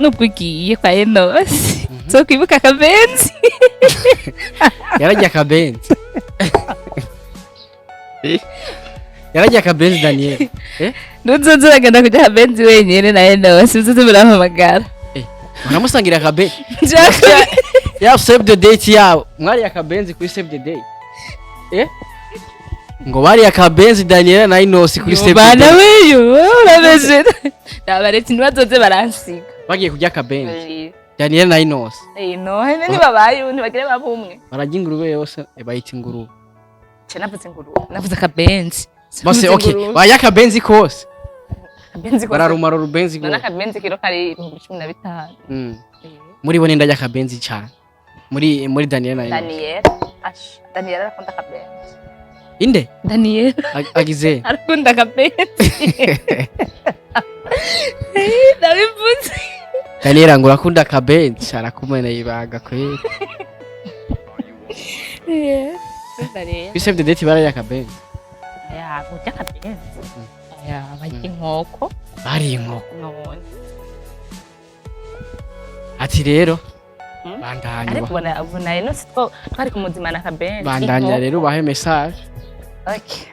nubwo ugiye kwa Enos zo kwibuka akabenzi yarajya akabenzi yarajya akabenzi Daniella ntuzoze uragenda kujya akabenzi wenyine na Enos uzoze murahamagara baramusangira akabenzi ya save the date yawe mwari akabenzi kuri save the day ngo bari akabenzi Daniella na Enos kuri save the day bana weyo urabeze ndabaretse ntibazoze baransiga bagiye kujya akabenzi Daniella na Enos no ni babaye ntibagire babumwe barajya ingurube yose bayita ingurube navuze ingurube navuze akabenzi bose okay baya akabenzi kose akabenzi kose bararumara urubenzi go akabenzi kiro kari 15 muri bo nenda akabenzi cyane muri Daniella na Enos Daniella akunda akabenzi inde Daniella agize akunda akabenzi ndabivuze Daniella ngo urakunda akabenzi arakumena ibaga kweli Bise the date baraya akabenzi kujya akabenzi bajya inkoko bari inkoko ati rero bandanya ariko ubona Enos twari kumuzimana akabenzi bandanya rero bahe message okay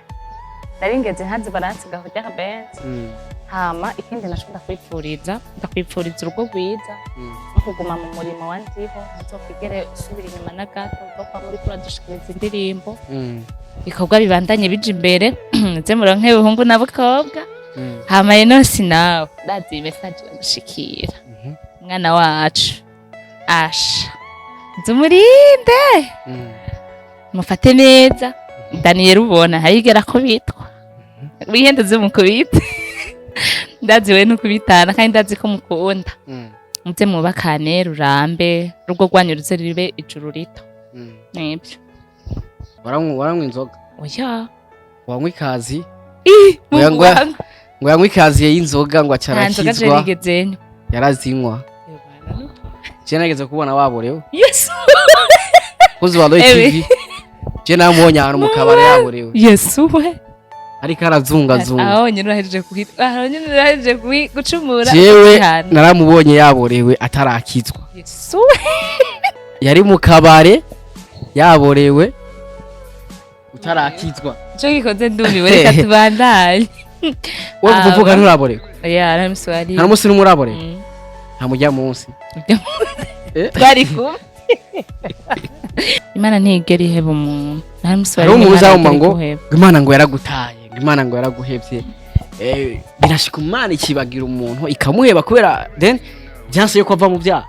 naringeze hanze baransiga kujya akabenzi hama ikindi nashobora ndakwipfuriza urugo rwiza no kuguma mu murimo wandiho ntuzokigere usubira inyuma na gato kuko muri kuradushikiriza indirimbo ibikorwa bibandanye bije imbere nze muronke ibihungu n'abakobwa hama Enos nawe ndazi message bagushikira mwana wacu asha nzumurinde mufate neza Daniella ubona hayigera ko bitwa wihendeze mukubita ndazi we nukubitana kandi ndazi ko mukunda muze mubakane rurambe rugo rwanyu ruze ribe ijuru rito nibyo waranywa inzoga oya wanywa ikazi ngo yanywa ikazi y'inzoga ngo acarakizwa yarazinywa je nageze kubona waborewe yes kuzi wa TV je namubonye ahantu mu kabare yaborewe yes we ariko arazungazunga aho nyine urahejeje gucumura jewe naramubonye yaborewe atarakizwa Yesu yari mu kabare yaborewe utarakizwa cyo gikoze ndumiwe reka tubandanye wowe kuvuga nturaborewe ya naramuswari nta musi n'umuraborewe nta mujya munsi twari kumwe Imana ntigera iheba umuntu naramuswari hari umuzawuma ngo Imana ngo yaragutaye Imana ngo yaraguhebye birashika Imana ikibagira umuntu ikamuheba kubera then byanse yo kwava mu byaha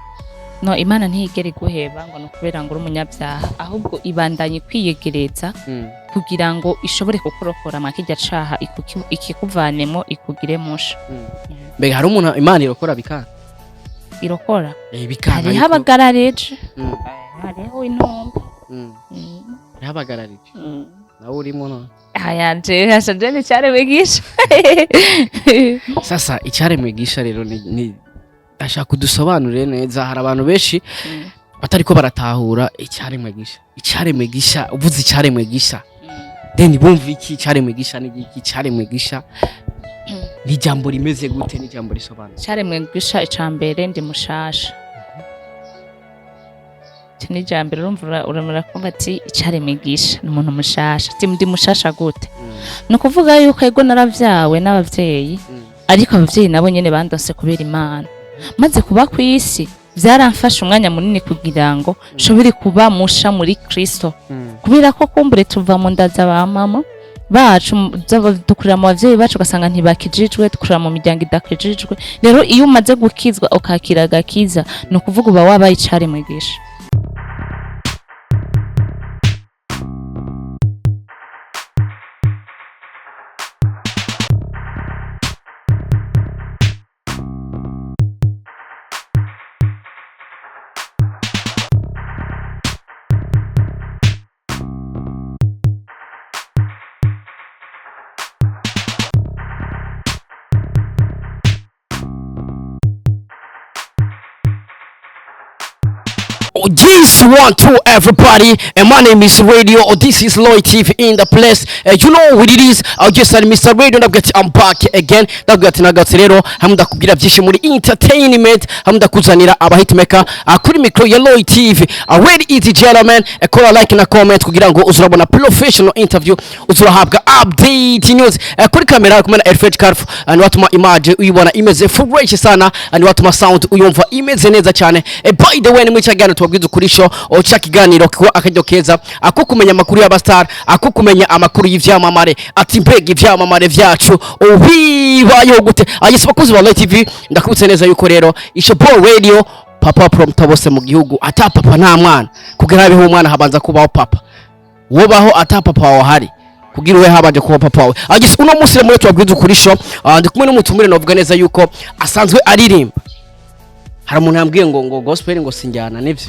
no Imana ntigera iguheba ngo nukubera ngo uri umunyabyaha ahubwo ibandanye kwiyegereza kugira ngo ishobore kukurokora makijya caha ikikuvanemo ikugire musha mbega hari umuntu Imana irokora bikanga irokora bikanga hari habagarareje hariho intombe yabagararije nawe urimo no yanje hashaje ni cyare mwigisha sasa icyare mwigisha rero ni ashaka kudusobanurire neza hari abantu benshi batariko baratahura icyare mwigisha uvuze icyare mwigisha then bumva iki icyare mwigisha ni iki icyare mwigisha ni jambo rimeze gute ni jambo risobanura icyare mwigisha icambere ndi mushasha ni jambere urumva kumva ati icyare mwigisha ni umuntu mushasha ndi mushasha gute no kuvuga yuko ego naravyawe n'abavyeyi ariko abavyeyi nabo nyene bandose kubera Imana maze kuba ku isi byaramfasha umwanya munini kugira ngo shobore kuba musha muri Kristo kubera ko kumbure tuva mu ndaza ba mama bacu dukurira mu bavyeyi bacu gasanga ntibakijijwe dukurira mu miryango idakijijwe rero iyo umaze gukizwa ukakira agakiza no kuvuga uba wabaye icyare mwigisha Oh, this one to everybody, and my name is Radio. Oh, this is Lloyd TV in the place. You know what it is. I just said Mr. Radio. I'm back again. Nagatsi rero hamwe ndakubwira byinshi muri entertainment, hamwe ndakuzanira aba hitmaker kuri micro ya Lloyd TV. Already easy gentlemen, call like na comment kugira ngo uzurabona professional interview, uzurahabwa update news kuri kamera kumena Elfred Carf, and watuma image uyibona imeze fresh sana, and watuma sound uyumva imeze neza cyane. By the way, ni mwicyagana tubabwiza kuri show ocha kiganiro kwa akajyo keza akukumenya amakuru y'abastar, akukumenya amakuru y'ivyamamare, ati mbega ivyamamare vyacu ubibayo gute. Ayise bakuzi ba Lloyd TV, ndakubutse neza yuko rero isho Ball Radio papa prompta bose mu gihugu, ata papa nta mwana kugira biho umwana habanza kubaho papa, wobaho ata papa wawe hari kugira we habanje kuba papa wawe. Agise uno munsi muri tubabwiza kuri show, ndi kumwe n'umutumire novuga neza yuko asanzwe aririmba. Hari umuntu yambwiye ngo gospel ngo sinjyana nivyo,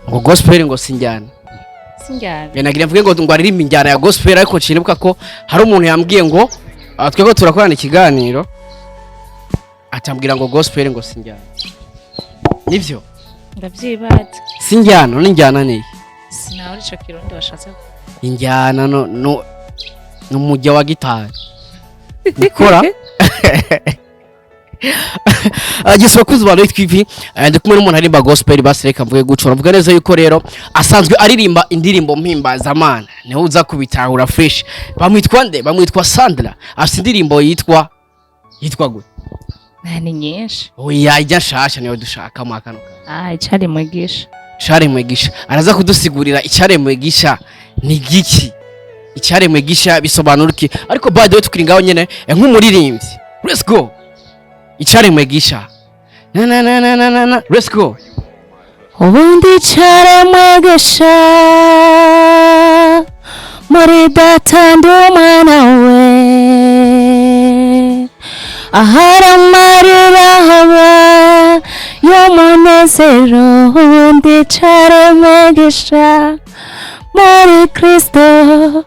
ngo gospel ngo sinjyana nagira mvuge ngo aririmba injyana ya gospel, ariko cinibuka ko hari umuntu yambwiye ngo twego turakorana ikiganiro atambwira ngo gospel ngo sinjyana nivyo, ndavyibaza sinjyana n'injyana ni sinaho ico kirundi washatse injyana no mujya wa gitari nikora. Agise bakuzi ba Lloyd TV, ndi kumwe n'umuntu arimba gospel basireka mvuge gucora mvuga neza yuko rero asanzwe aririmba indirimbo mpimbaza Mana, niho uza kubitahura fresh. Bamwitwa Sandra, afite indirimbo yitwa gute? ni nyinshi. Oya ijya shasha niyo dushaka mu akano. Icyaremwe gisha araza kudusigurira icyaremwe gisha ni giki, icyaremwe gisha bisobanura iki. Ariko by the way tukiri ngaho nyene nk'umuririmbyi, let's go. Icyaremwe gisha na let's go. Ubundi icyaremwe gisha muri data ndumwana we, aharamarira haba y'umunezero. Ubundi icyaremwe gisha muri Kristo.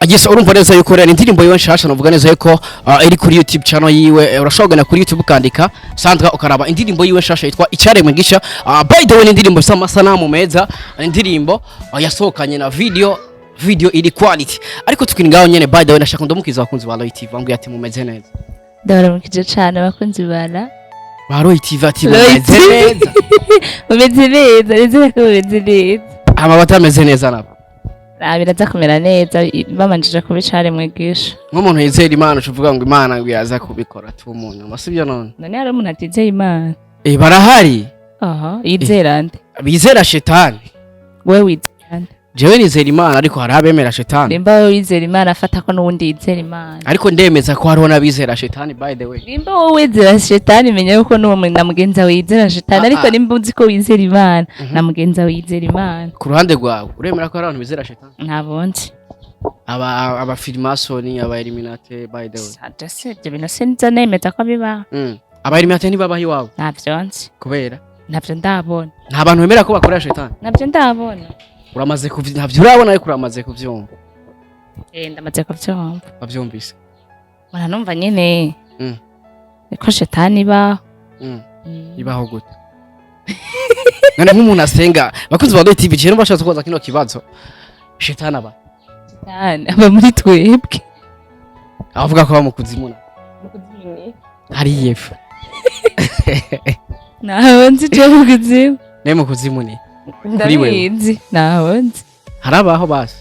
Agise urumva neza yuko rero indirimbo yiwe nshasha novuga neza yuko iri kuri YouTube channel yiwe, urashobora kuri YouTube ukandika Sandra ukaraba indirimbo yiwe nshasha yitwa Icyaremwe gisha. By the way indirimbo isa amasanamu meza, indirimbo yasohokanye na video iri quality. Ariko tukiri ngaho nyene by the way nashaka ndamukiza abakunzi ba Lloyd TV bambwiye ati mumeze neza. Ndabaramukije cyane abakunzi ba Lloyd TV ati mumeze neza. Mumeze neza, nizere ko mumeze neza. Amabata ameze neza nabo. Biraza kumera neza bamanjije kubicaremwe gisha. Nk'umuntu yizera Imana uvuga ngo Imana ngo yaza kubikora tu umuntu masibyo none. None hari umuntu atizeye Imana. Barahari. Aha, yizera nde? Bizera shetani. Wewe wizera nde? Jewe nizera Imana ariko hari abemera shetani. Nimba wowe wizera Imana afata ko n'ubundi yizera Imana. Ariko ndemeza ko hariho nabizera shetani by the way. Nimba wowe wizera shetani menya yuko n'uwo na mugenza we yizera shetani, ariko nimba uzi ko wizera Imana na mugenza we yizera Imana. Ku ruhande rwawe uremera ko hari abantu bizera shetani? Ntabonzi. Aba Freemason, aba Illuminati by the way. Sadase ibyo bintu sinza nemeza ko biba. Aba Illuminati ntibabaho iwawe? Ntavyonzi. Kubera? Ntabyo ndabona. Nta bantu bemera ko bakorera shetani? Ntabyo ndabona. Uramaze ntabyo urabona ariko uramaze kuvyumva. Ndamaze kuvyumva. Bavyumvise. Mara numva nyene. Ko shetani ibaho. Ibaho gute? None nk'umuntu asenga bakunze ba Lloyd TV cyane bashatse kubaza kino kibazo. Shetani aba? Shetani aba muri twebwe. Avuga ko bamukuzimu. Hari yefu. Nahonzi cyo kuzimu. Ne mukuzimu ni. Ndabizi nahonzi. Harabaho basi.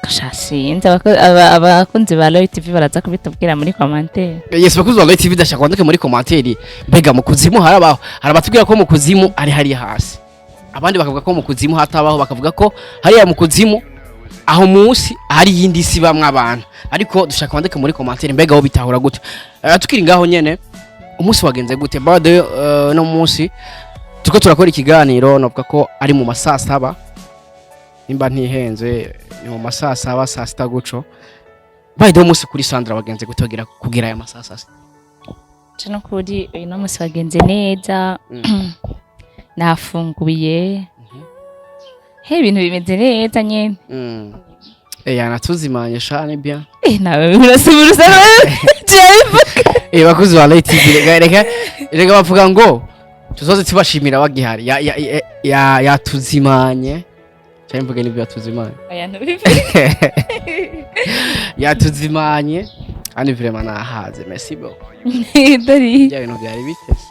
Kashasinze abakunzi ba Lloyd TV baraza kubitubwira muri commentaire. Yes bakunzi ba Lloyd TV dashaka kwandika muri commentaire. Mbega mukuzimu harabaho. Harabatubwira ko mukuzimu ari hari hasi. Abandi bakavuga ko mukuzimu hatabaho, bakavuga ko hari mukuzimu aho munsi hari yindi si bamwe abantu. Ariko dushaka kwandika muri commentaire mbega wo bitahura gute. Tukiri ngaho nyene umunsi wagenze gute? Bade no munsi tuko turakora ikiganiro navuga ko ari mu masasa aba nimba ntihenze ni mu masasa aba saa sita guco. By the way umunsi kuri Sandra wagenze gute kugira aya masasa? Cano kuri uyu munsi wagenze neza. Nafunguye. Ibintu bimeze neza nyene. Natuzimanye shane bien. Nawe urasubira bakuzi ba Lloyd TV reka bavuga ngo tuzoze tubashimira bagihari yatuzimanye cyane mvuge n'ibyo yatuzimanye yatuzimanye kandi vraiment nahaze merci beaucoup Dari ibintu byari bitese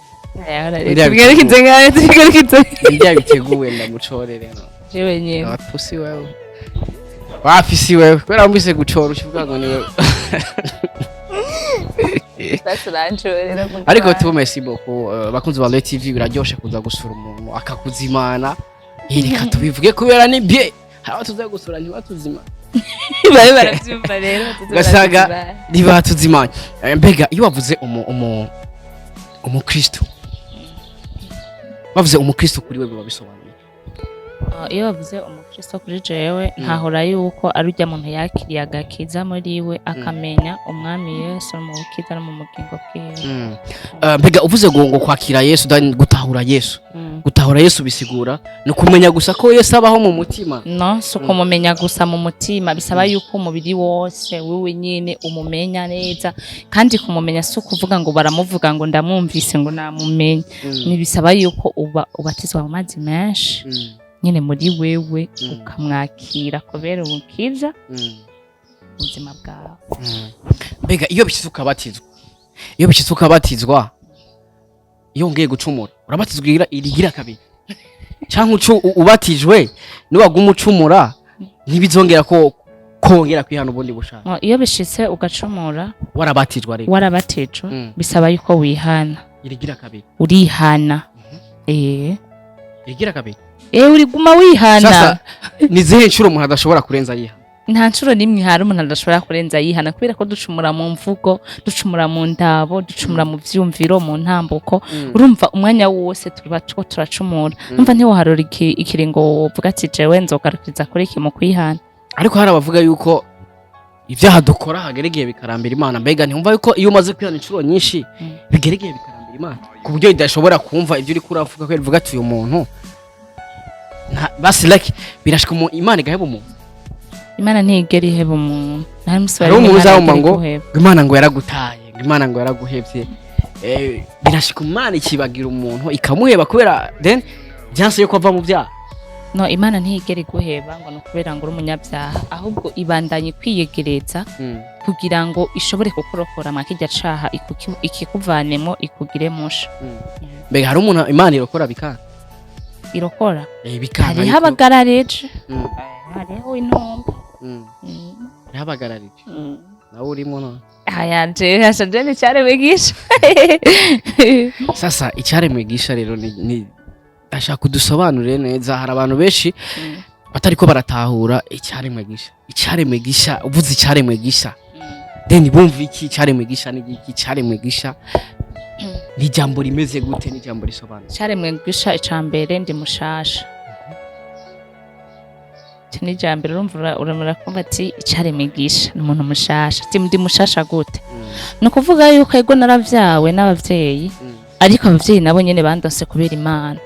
Ndia biteguwe ndamucorere no. Jewe nyene. Wapusi wewe. Wafisi wewe. Kwera umbise gucora ushivuga ngo ni wewe. Sasurangorera. Ariko tu merci beaucoup. Bakunzi ba TV biraryoshe kuza gusura umuntu akakuzimana. Hirika tubivuge kubera ni bien. Haba tuza gusura ni batuzima. Baye baravyumva rero. Gasaga nibatuzimanye. Mbega iyo wavuze umukristo bavuze umukristo kuri wewe babisobanuye iyo bavuze umukristo kuri jewe ntahora yuko ari ujya muntu yakiriye agakiza muri we akamenya umwami Yesu mu bukiza no mu mugingo bwiwe mbega uvuze ngo kwakira Yesu gutahura Yesu gutahura Yesu bisigura no kumenya gusa ko Yesu abaho mu mutima no so kumumenya gusa mu mutima bisaba yuko umubiri wose wewe nyine umumenya neza kandi kumumenya so kuvuga ngo baramuvuga ngo ndamwumvise ngo namumenye nibisaba yuko ubatizwa mu mazi menshi nyine muri wewe ukamwakira kubera ubukiza ubuzima bwawe mbega iyo bishitse ukabatizwa iyo ngiye gucumura urabatizwa irigira kabiri cyangwa ubatijwe niwaguma ucumura ntibizongera ko kongera kwihana ubundi bushaka iyo bishitse ugacumura warabatijwe bisaba yuko wihana irigira kabiri urihana irigira kabiri uriguma wihana sasa nizihe nshuro umuntu adashobora kurenza yihana nta nshuro nimwe hari umuntu adashobora kurenza yihana kubera ko ducumura mu mvugo ducumura mu ndabo ducumura mu vyumviro mu ntambuko urumva umwanya wose turacumura numva ntiwo harora ikiringo wovuga ati jewe nzogarukiriza kuri iki mu kwihana ariko hari abavuga yuko ivyaha dukora hageregeye bikarambira Imana mbega ntumva yuko iyo umaze kwihana inshuro nyinshi bigeregeye bikarambira Imana ku buryo idashobora kumva ivyo uri kuravuga ko bivuga ati uyu muntu basi like birashika mu Imana igaheba umuntu Imana ntigera iheba umuntu nari musubira mu Imana ngo Imana ngo yaragutaye Imana ngo yaraguhevye birashika Imana ikibagira umuntu ikamuheba kubera then byanse yo kwava mu byaha no Imana ntigera iguheba ngo no kubera ngo uri umunyabyaha ahubwo ibandanye kwiyegereza kugira ngo ishobore kukurokora makijya caha ikikuvanemo ikugire musha mbega hari umuntu Imana irokora bikanga irokora bikanga hari habagarareje hariho intumba habagararije nawe urimo no hayanje hasajene cyare mwigisha sasa icyare mwigisha rero ni ashaka kudusobanurire neza hari abantu benshi batariko baratahura icyare mwigisha uvuze icyare mwigisha then bumva iki icyare mwigisha ni iki icyare mwigisha ni jambo rimeze gute ni jambo risobanura icyare mwigisha icambere ndi mushasha ni jambere urumva kumva ati icyare mwigisha ni umuntu mushasha ndi mushasha gute no kuvuga yuko ego naravyawe n'abavyeyi ariko abavyeyi nabo nyene bandose kubera Imana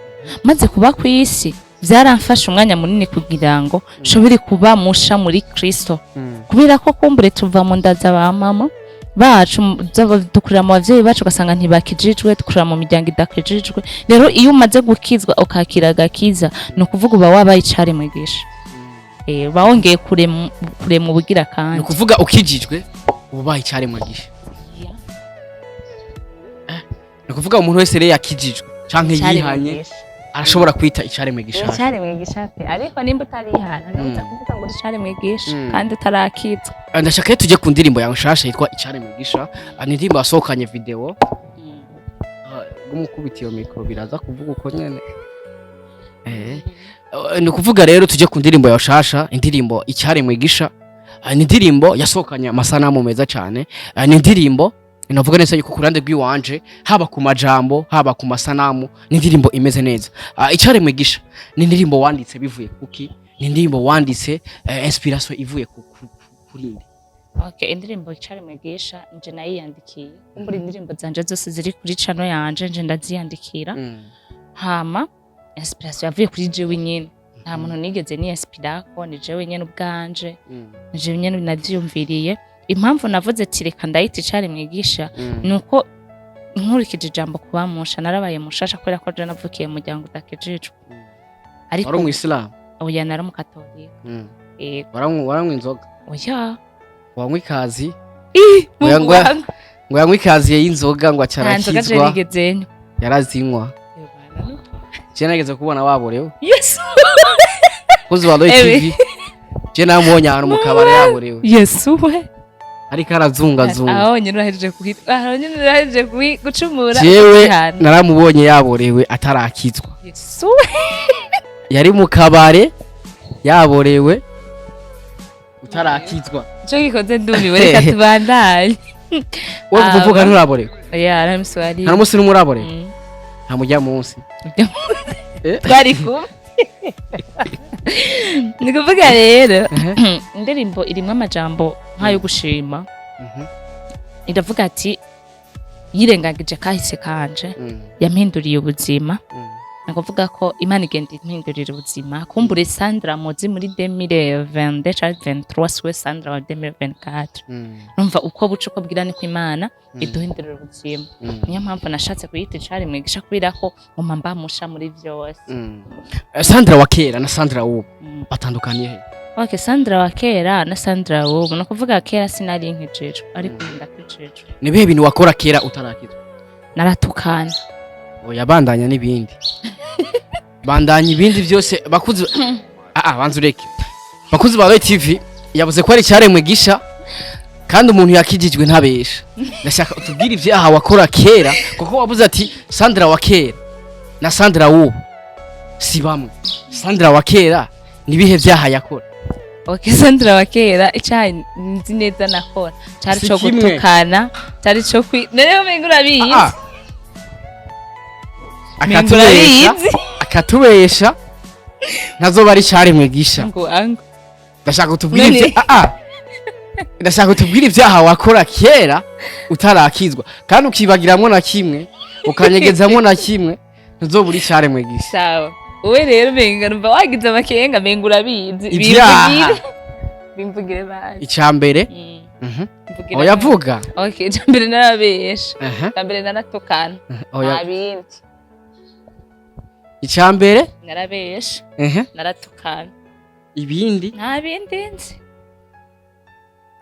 maze kuba ku isi byaramfasha umwanya munini kugira ngo shobore kuba musha muri Kristo kubera ko kumbure tuva mu ndaza ba mama bacu dukurira mu bavyeyi bacu gasanga ntibakijijwe dukurira mu miryango idakijijwe rero iyo umaze gukizwa ukakira agakiza no kuvuga uba wabaye icyare mwigisha bawongeye kure mu bugira kandi no kuvuga ukijijwe ubaye icyare mwigisha no kuvuga umuntu wese rero yakijijwe canke yihanye arashobora kwita icyare mwigisha icyare mwigisha ariko nimba utarihana ntuza kuvuga ngo icyare mwigisha kandi utarakitwa ndashaka tujye ku ndirimbo yawe nshasha yitwa icyare mwigisha ni indirimbo yasohokanye video gumukubitiye mikro biraza kuvuga uko nyene ni kuvuga rero tujye ku ndirimbo yawe nshasha indirimbo icyare mwigisha ni indirimbo yasohokanye amasanamu meza cyane ni indirimbo inavuga neza yuko kurande rw'iwanje haba ku majambo haba ku masanamu ni indirimbo imeze neza icyare mwigisha ni indirimbo wanditse bivuye kuki ni indirimbo wanditse inspiration ivuye kuri ndi indirimbo icyare mwigisha nje nayiyandikiye kumbura indirimbo zanje zose ziri kuri channel yanje nje ndaziyandikira hama inspiration yavuye kuri jewe nyene nta muntu nigeze ni inspira ko ni jewe nyene ubwanje jewe nyene navyumviriye impamvu navuze ati reka ndayita icyare mwigisha nuko nkurikije ijambo kuba musha narabaye mushasha kubera ko je navukiye mu muryango udakijijwe ariko wari umwisilamu oya nari umukatolika waranywa inzoga oya wanywa ikazi ngo ngo yanywa ikazi y'inzoga ngo acarakizwa yarazinywa je nageze kubona waborewe yes kuzi wa TV je namubonye ahantu mu kabare yaborewe yes we ariko arazungazunga aho nyine urahejeje gucumura jewe naramubonye yaborewe atarakizwa yes we yari mu kabare yaborewe utarakizwa cyo gikoze ndumiwe reka tubandanye wowe kuvuga nturaborewe oya aramuswari nta munsi n'umuraborewe nta mujya munsi twari kumwe ni kuvuga rero indirimbo irimo amajambo nk'ayo gushima iravuga ati yirengagije kahise kanje yampinduriye ubuzima ni kuvuga ko Imana igenda impindurira ubuzima kumbure Sandra muzi muri 2022 cyangwa 23 siwe Sandra wa 2024 numva uko buca uko bwira ni ko Imana iduhindurira ubuzima niyo mpamvu nashatse kuyita Nicaremwe gisha kubira ko ngoma mbamusha muri byose Sandra wa kera na Sandra ubu batandukaniye he? Okay, Sandra wa kera na Sandra ubu no kuvuga kera sinari nkijejwe ariko ndakijejwe ni bihe bintu wakora kera utarakizwa? Naratukana oya bandanya n'ibindi bandanya ibindi byose bakuzi banzu reke bakuzi ba TV yavuze ko ari Nicaremwe gisha kandi umuntu yakijijwe ntabesha ndashaka utubwire ivyaha wakora kera kuko wavuze ati Sandra wa kera na Sandra ubu si bamwe Sandra wa kera ni bihe vyaha yakora? Okay, Sandra wa kera icyayi nzi neza nakora cyari cyo gutukana cyari cyo rero mengura biyi akatubesha ntazoba ari Nicaremwe gisha ndashaka utubwire ndashaka utubwire ivyaha wakora kera utarakizwa kandi ukibagiramwo na kimwe ukanyegezamwo na kimwe ntazoba ari Nicaremwe gisha. Sawa uwe rero menga numva wagize amakenga mengura bizi bimvugire bari icambere oyavuga okay icambere narabesha icambere naratukana nabindi icambere narabesha naratukana ibindi nta bindi nzi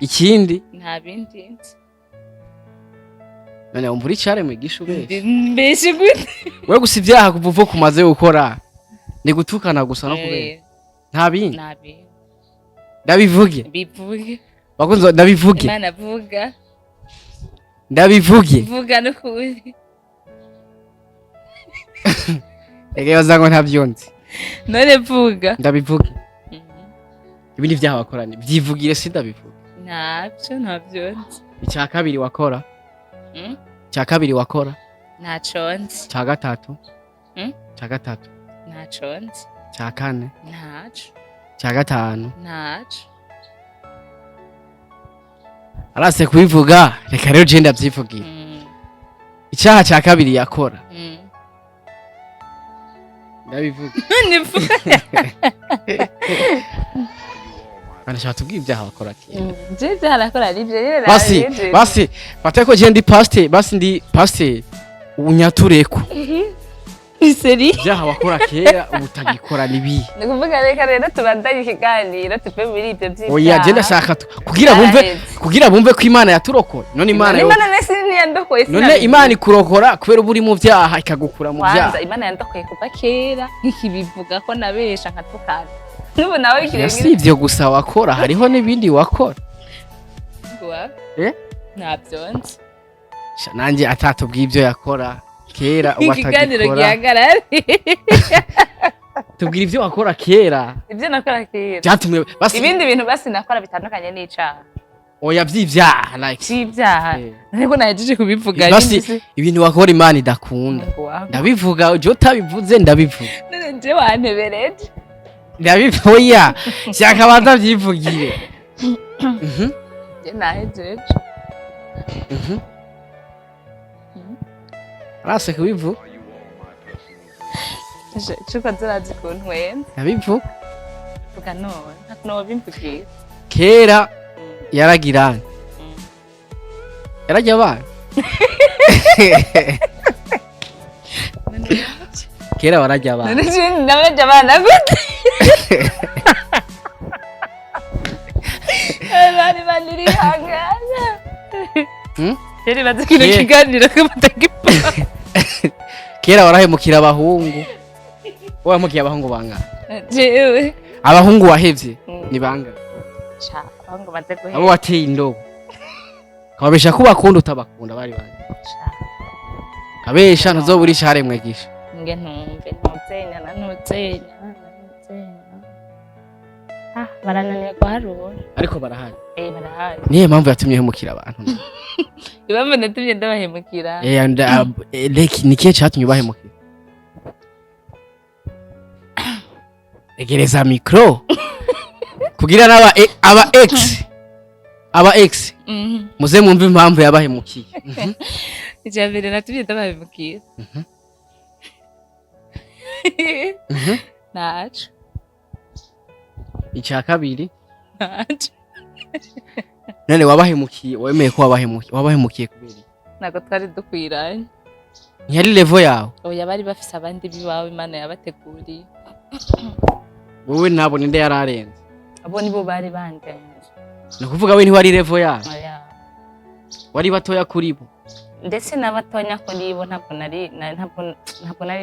ikindi nta bindi nzi none umvura Nicaremwe gisha ubesha mbeshe gute we gusa ivyaha kuvuva kumaze gukora ni gutukana gusa no kubera nta bindi ndabivuge bivuge bakunze ndabivuge Imana vuga ndabivuge vuga no kuri ege bazango ntavyonzi none vuga ndabivuge ibindi vyaha wakoranye byivugire si ndabivuge ntavyonzi icya kabiri wakora cya kabiri wakora ntaconzi cya gatatu cya gatatu ntaconzi cya kane ntaco cya gatanu ntaco arase kubivuga reka rero je ndavyivugira icyaha cya kabiri yakora ndabivuga Anashaka tubwira ibyaha bakora kera je byarakora ari byo rero basi bateko je ndi pastor basi ndi pastor unyatureko iseri byaha bakora kera ubutagikora nibi ndakuvuga reka rero tubandanye ikiganiro tuve muri ibyo by'ibyaha oya je ndashaka kugira bumve ko Imana yaturokora none Imana nese niyandokoye none Imana ikurokora kubera uburi mu byaha ikagukura mu byaha Imana yandokoye kuva kera nkikibivuga ko nabesha nkatukana nubu nawe kirenge si ivyo gusa wakora hariho n'ibindi wakora ntabyonze nanjye atatubwiye ibyo yakora kera ikiganiro gihagarare tubwira ibyo wakora kera ibyo nakora kera byatumwe basi ibindi bintu basi nakora bitandukanye n'icaha oya by'ibyaha like by'ibyaha ariko nahejeje kubivuga basi ibintu wakora Imana idakunda ndabivuga je utabivuze ndabivuga none je wantebereje ndabivuya shaka batavyivugire je nahejeje arase kubivu chuko zirazi kuntwenza ndabivu vuga none ntakuno bimvugiye kera yaragirana yarajya abana kera warajya abana nabajya abana gute bari baniri hangana yari bazikino kiganiro ko batagipa kera warahemukira abahungu wahemukiye abahungu bangana jewe abahungu wahevye ni bangana cha abahungu baze guhera abo wateye indobo kabesha ko bakunda utabakunda bari bangana kabesha ntuzobura icyaremwe gisha nge ntumve ntutsenya barananiye guharura ariko barahari barahari niyo mpamvu yatumye hemukira abantu ibambe natumye ndabahemukira ni kihe cyatumye ubahemukira egereza mikro kugira aba ex muze mwumve impamvu yabahemukiye icyambere natumye ndabahemukira naco icya kabiri none wabahemukiye wemeye ko wabahemukiye kubera nako twari dukwiranye ntiyari level yawe oya bari bafise abandi bibawe Imana yabateguriye wowe nabo ninde yararenze abo nibo bari bandenze nakuvuga we ntiwari level yawe oya wari batoya kuri bo ndetse n'abatonya kuri bo ntabwo nari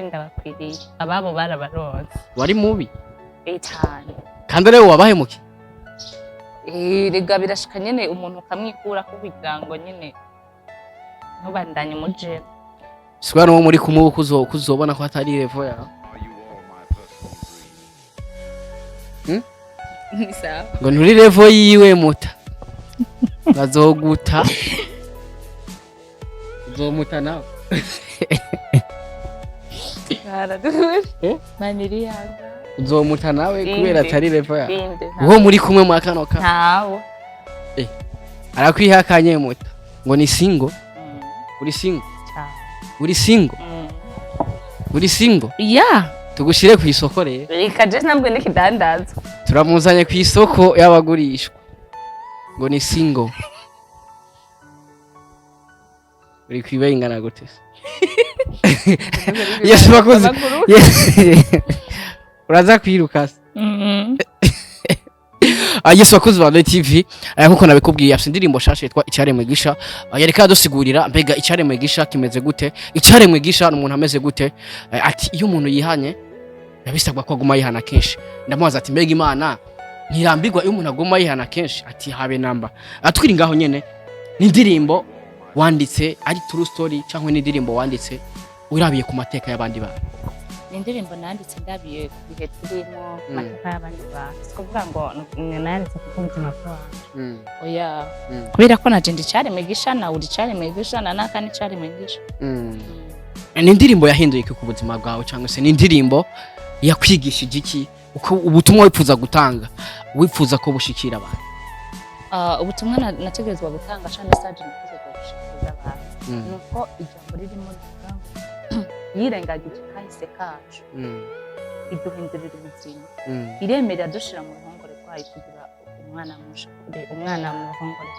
ndabakwiriye ababo barabaronse wari mubi cyane kandi rero wabahemukiye rega birashika nyene umuntu ukamwikura ko kugira ngo nyene ntubandanye muje swa no muri kumwe kuzobona ko atari level yawe nisa ngo nturi level yiwe muta bazoguta uzomuta nawe maniri yanga uzomuta nawe kubera atari level yawe uwo muri kumwe mu kano ka ntawo arakwihakanye muta ngo ni single uri single uri single uri single ya tugushire ku isoko rero ikaje ntabwo ndikidandaza turamuzanye ku isoko y'abagurishwa ngo ni single uri kwibengana gute Yesu bakoze uraza kwiruka Yesu bakoze ba TV nkuko nabikubwiye afite indirimbo shashe yitwa Icyaremwe gisha yareka dusigurira mbega Icyaremwe gisha kimeze gute Icyaremwe gisha n'umuntu ameze gute ati iyo umuntu yihanye yabisabwa ko aguma yihana kenshi ndamubaza ati mbega Imana ntirambirwa iyo umuntu aguma yihana kenshi ati habe namba atwiri ngaho nyene n'indirimbo wanditse ari true story cyangwa n'indirimbo wanditse urabiye ku mateka y'abandi bantu indirimbo nanditse ndabiye bihe turimo mateka y'abandi bantu kuvuga ngo nanditse ku buzima bw'abantu oya kubera ko naje Icyaremwe gisha na uri Icyaremwe gisha na nakani Icyaremwe gisha ni indirimbo yahinduye ku buzima bwawe cyangwa se ni indirimbo yakwigishije iki uko ubutumwa wifuza gutanga wifuza ko bushikira abantu ubutumwa nategerezwa gutanga cyane message nategerezwa gushikira abantu nuko ijambo ririmo yirengagije kahise kacu iduhindurira ubuzima iremerera dushira mu ruhongore rwayo kugira umwana mu ruhongore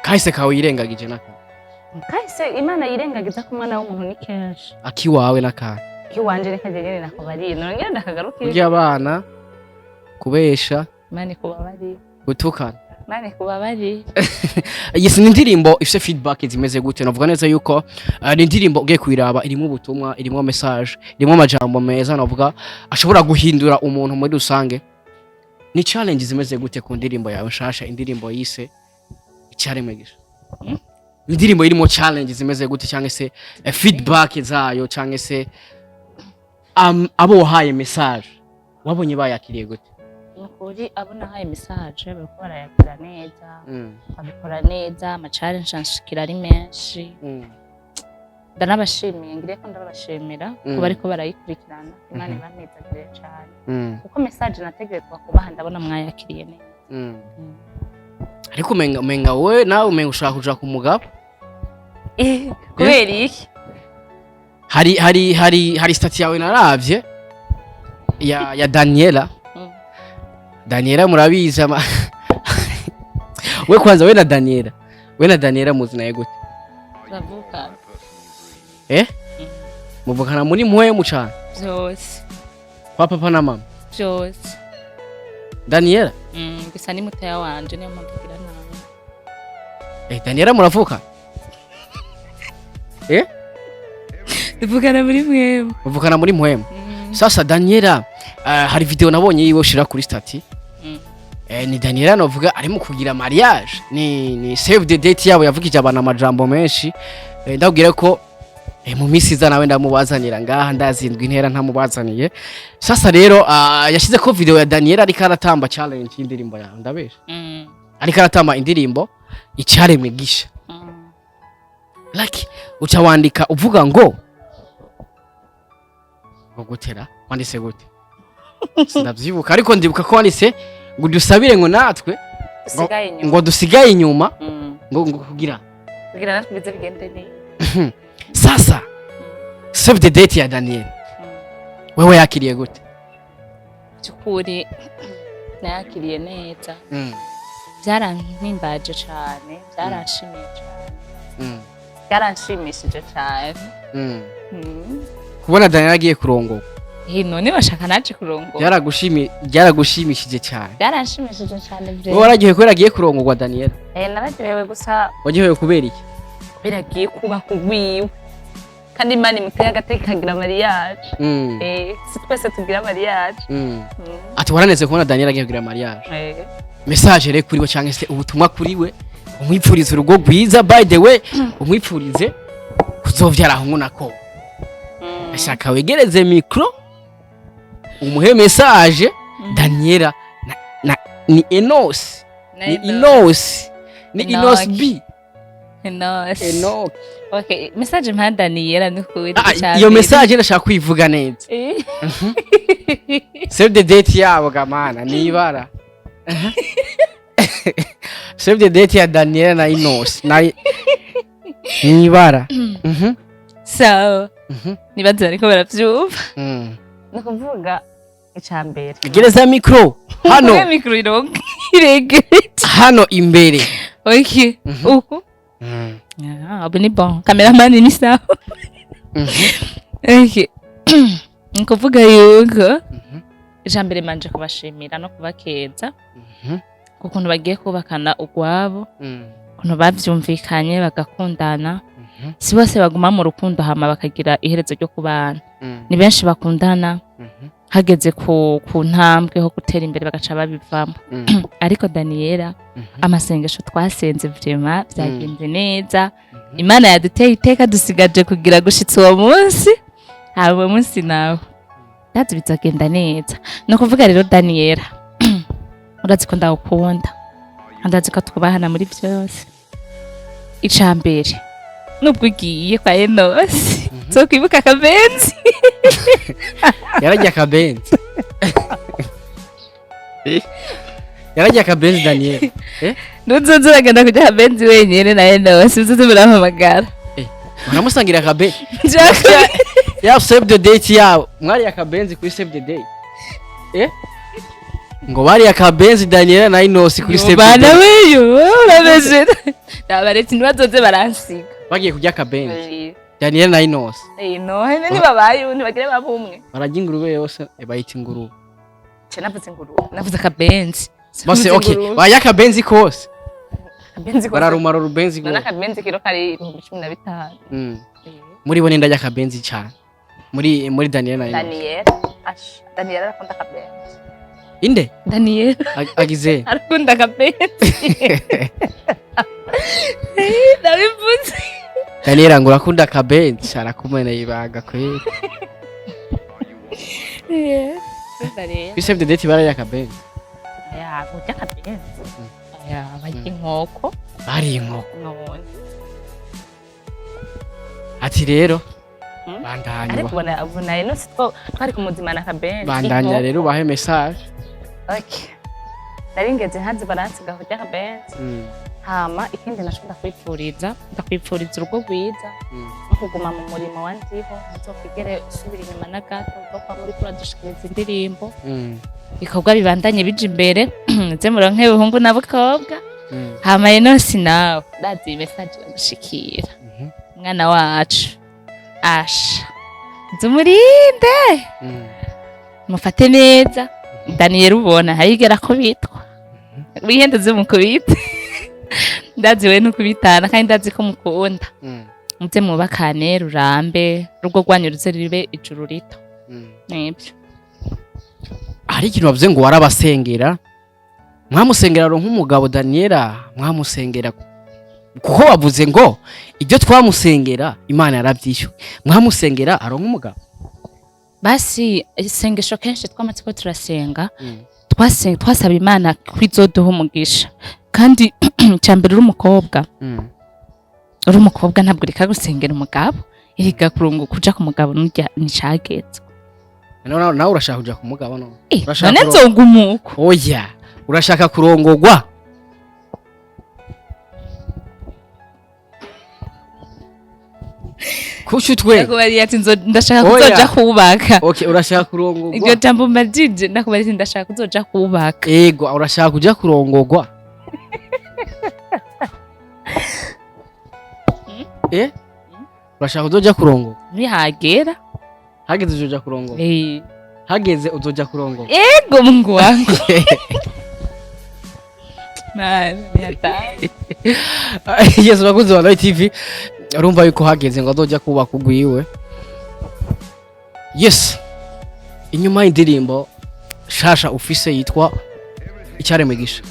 kahise kawe yirengagije naka kahise Imana yirengagiza ko umwana w'umuntu ni kenshi akiwawe nakana kiwanje reka jyenyene nakubariye nongera ndakagaruka kurya abana kubesha Imana kubabari gutukana Imana kubabari Yes ni indirimbo ifite feedback zimeze gute navuga neza yuko ni indirimbo ugiye kwiraba irimo ubutumwa irimo message irimo amajambo meza navuga ashobora guhindura umuntu muri rusange ni challenge zimeze gute ku ndirimbo yawe nshasha indirimbo yise Icyaremwe gisha indirimbo irimo challenge zimeze gute cyangwa se feedback zayo cyangwa se abo wahaye message wabonye bayakiriye gute nukuri abona haye message bakora yakira neza abikora neza ama-challenge anshikira ari menshi ndanabashimiye ngire ko ndabashimira kuba ariko barayikurikirana Imana ibamezagire cyane kuko message nategerezwa kubaha ndabona mwayakiriye neza ariko umenga we nawe umenga ushaka kuja ku mugabo kubera iki hari stati yawe naravye ya Daniella Daniella murabiza we kwanza we na Daniella muzi naye gute turavuka muvukana muri mpwemu cane byose kwa papa na mama byose Daniella gusa ni mutaya wanje niyo mpamvu kugira nawe Daniella muravuka tuvukana muri mwemu muvukana muri mpwemu sasa Daniella hari video nabonye yiwe ushira kuri stati ni Daniella novuga arimo kugira mariage ni save the date yabo yavugije abana amajambo menshi ndabwira ko mu misi za nawe ndamubazanira ngaha ndazindwa intera ntamubazaniye sasa rero yashize ko video ya Daniella ariko aratamba challenge y'indirimbo yawe ndabesha ariko aratamba indirimbo icyaremwe gisha like uca wandika uvuga ngo gutera wandise gute sinabyibuka ariko ndibuka ko wandise ngo dusabire ngo natwe ngo dusigaye inyuma ngo kugira natwe bize bigende neza sasa save the date ya Daniella wewe yakiriye gute cyukuri nakiriye neza byaranimbaje cyane byarashimiye cyane byaranshimishije cyane kubona Daniella agiye kurongo none bashaka naje kurongo byaragushimishije cyane byaranshimishije cyane wowe waragiye kubera agiye kurongorwa Daniella naragiye gusa wagiye kubera iki biragiye kuba kugwiwe kandi Imana imuteye agateka kagira mariage si twese tugira mariage ati waraneze kubona Daniella agiye kugira mariage message rero kuri we cyangwa se ubutumwa kuri we umwipfurize urugo rwiza by the way umwipfurize kuzovyara aho nako ashaka wegereze micro umuhe message Daniella ni Enos B Enos. Okay, message mpa Daniella nukuri cyane. Iyo message ndashaka kwivuga neza. Save the date yabo gamana nibara. Save the date ya Daniella na Enos. Nibara. So, nibaza ariko baravyumva. Nakuvuga icambere. Gereza micro. Hano. Micro iregete. Hano imbere. Okay. Uko. Abo ni bon. Cameraman ni sawa. Okay. Nkuvuga yuko ijambere manje kubashimira no kubakeza. Kukuntu bagiye kubakana ugwabo. Kuno bavyumvikanye bagakundana. Si bose baguma mu rukundo hama bakagira iherezo ryo kubana. Ni benshi bakundana. Hageze ku ntambwe ho gutera imbere bagaca babivamo. Ariko Daniella amasengesho twasenze vyema byagenze neza. Imana yaduteye iteka dusigaje kugira gushitsa uwo munsi. Abo munsi nawe ndazi bizagenda neza. No kuvuga rero Daniella urazi ko ndagukunda. Ndazi ko twubahana muri byose. Icambere nubwo ugiye kwa Enos so kwibuka akabenzi yarajya akabenzi yarajya akabenzi Daniella nuzozuragenda kujya akabenzi wenyine na Enos uzuze murahamagara baramusangira akabenzi ya save the date yao mwari akabenzi kuri save the day ngo bari akabenzi Daniella na Enos kuri save the day bana weyo urabeje nabaretse nibazoze baransiga bagiye kujya akabenzi Daniella na Enos hene ni babaye ntibagire babumwe barajya ingurube yose bayita ingurube navuze ingurube navuze akabenzi bose okay baya akabenzi kose akabenzi kose bararumara urubenzi na akabenzi kiro kari 15 muri bo nenda akabenzi cyane muri Daniella na Enos Daniella akunda akabenzi inde Daniella agize akunda akabenzi ndabivuze Daniella ngo urakunda akabenzi arakumena yibaga kweli Save the date bari akabenzi gutya akabenzi bari inkoko bari inkoko ati rero bandanya ariko ubona Enos twari kumuzimana akabenzi bandanya rero bahe message okay naringeze hanze baransiga gutya akabenzi hama ikindi nashobora kwipfuriza ndakwipfuriza urugo rwiza no kuguma mu murimo wandiho nzokigere usubira inyuma na gato uko muri kuradushikiriza indirimbo bikorwa bibandanye bije imbere nze muronke buhungu na bukobwa hama Enos nawe ndazi message gushikira mwana wacu asha zumurinde mufate neza Daniella ubona harigera ko bitwa wihende zumukubita ndazi we nukubitana kandi ndazi ko mukunda muze mubakane rurambe rugo rwanyu ruze ribe ijuru rito nibyo hari ikintu bavuze ngo warabasengera mwamusengera ro nk'umugabo Daniella mwamusengera kuko bavuze ngo ibyo twamusengera Imana yarabyishyuye mwamusengera aro nk'umugabo basi isengesho kenshi twamatsiko turasenga twasaba Imana kwizoduha umugisha kandi cyambere urumukobwa urumukobwa ntabwo rika gusengera umugabo iriga kurungu kuja ku mugabo nicagetse nawe urashaka kuja ku mugabo no urashaka nzongumuko oya urashaka kurongogwa kushutwe ndakubariye ati ndashaka kuzoja kubaka okay urashaka kurongogwa ibyo jambo majije ndakubariye ndashaka kuzoja kubaka yego urashaka kuja kurongogwa urashaka kuzoja kurongogwa nihagera hageze uzoja kurongogwa hageze uzoja kurongogwa ego mungu wangu yes bakunze wa TV urumva yuko hageze ngo azoja kubaka ugwiwe yes inyuma y'indirimbo shasha ufise yitwa Icyaremwe gisha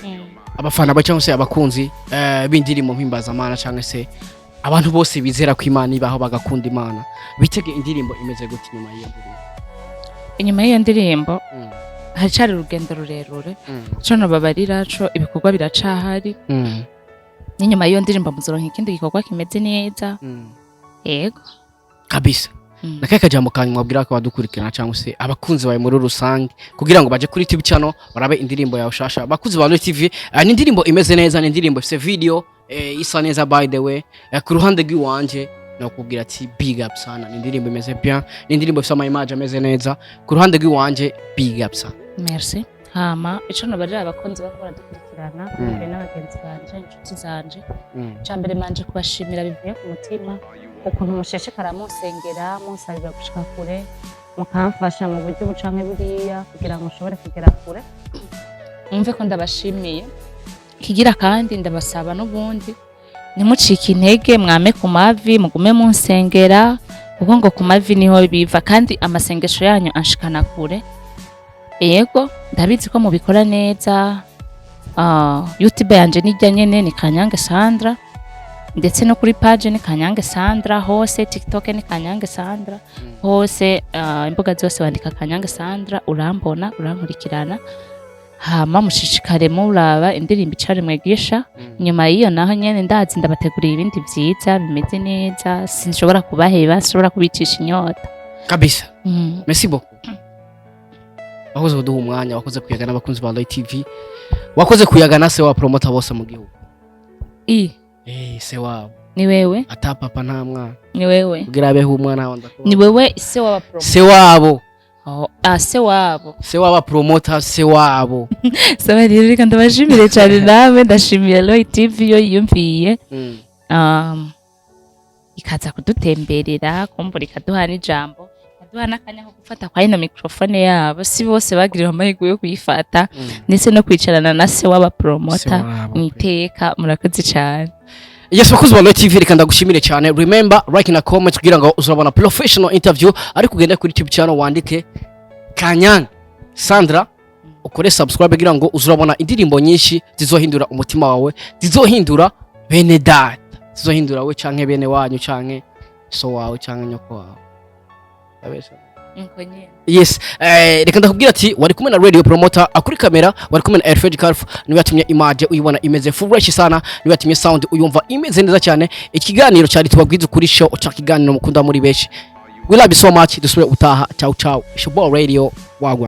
abafana ba cyangwa se abakunzi b'indirimbo mpimbaza cyangwa se abantu bose bizera ko Imana ibaho bagakunda Imana bitege indirimbo imeze gute inyuma y'iyo ndirimbo haracari urugendo rurerure cyo nababarira cyo ibikorwa biracahari n'inyuma y'iyo ndirimbo muzoronka ikindi gikorwa kimeze neza yego kabisa nakaye kajambo kanyu mwabwira ko badukurikirana cyangwa se abakunzi bawe muri rusange kugira ngo baje kuri TV channel barabe indirimbo yawe shasha bakuzi ba TV ni indirimbo imeze neza ni indirimbo ifite video isa neza by the way ku ruhande rw'iwanje nakubwira ati big up sana ni indirimbo imeze bien ni indirimbo ifite ama image ameze neza ku ruhande rw'iwanje big up sana merci hama ico nabarira abakunzi bakora dukurikirana kandi n'abagenzi banje inshuti zanje cyambere manje kubashimira bivuye ku mutima ukuntu musheshekara musengera musabira gushika kure mukamfasha mu buryo bucanke buriya kugira ngo ushobore kugera kure umve ko ndabashimiye kigira kandi ndabasaba n'ubundi nimucike intege mwame ku mavi mugume munsengera kuko ngo ku mavi niho biva kandi amasengesho yanyu anshikana kure yego ndabizi ko mubikora neza YouTube yanje nijya nyene ni Kanyange Sandra ndetse no kuri page ni Kanyange Sandra hose TikTok ni Kanyange Sandra hose imbuga zose wandika Kanyange Sandra urambona urankurikirana hama mushishikare muraba indirimbo Icyaremwe gisha nyuma y'iyo naho nyene ndazi ndabateguriye ibindi byiza bimeze neza sinshobora kubaheba sinshobora kubicisha inyota kabisa merci beaucoup wakoze kuduha umwanya wakoze kuyagana abakunzi ba TV wakoze kuyagana se wa promoter bose mu gihugu se wabo ni wewe ata papa nta mwana ni wewe kugira abeho umwana wanda ni wewe se waba promoter se wabo se wabo promoter se wabo sawa rero ndabashimire cyane nawe ndashimiye TV yo yumviye ikaza kudutemberera kumbura ikaduha n'ijambo ikaduha n'akanya ko gufata kwa ino microphone yabo si bose bagiriwe amahirwe yo kuyifata ndetse no kwicarana na se waba promoter mwiteka murakoze cyane. Yes, bakuzi wa TV reka ndagushimire cyane. Remember like na comment kugira ngo uzabona professional interview ari kugenda kuri YouTube channel wandike Kanyange Sandra ukore subscribe kugira ngo uzabona indirimbo nyinshi zizohindura umutima wawe, zizohindura bene data, zizohindura we canke bene wanyu canke so wawe canke nyoko wawe. Abesha. Yes, reka ndakubwira ati wari kumwe na radio promoter akuri kamera, wari kumwe na Airfed Calf, niwe yatumye image uyibona imeze fresh sana, niwe yatumye sound uyumva imeze neza cyane. Ikiganiro cyari tubabwiza kuri show cha kiganiro mukunda muri beshi. We love you so much. Dusubire utaha. Ciao ciao. It's your boy Radio Wagwa.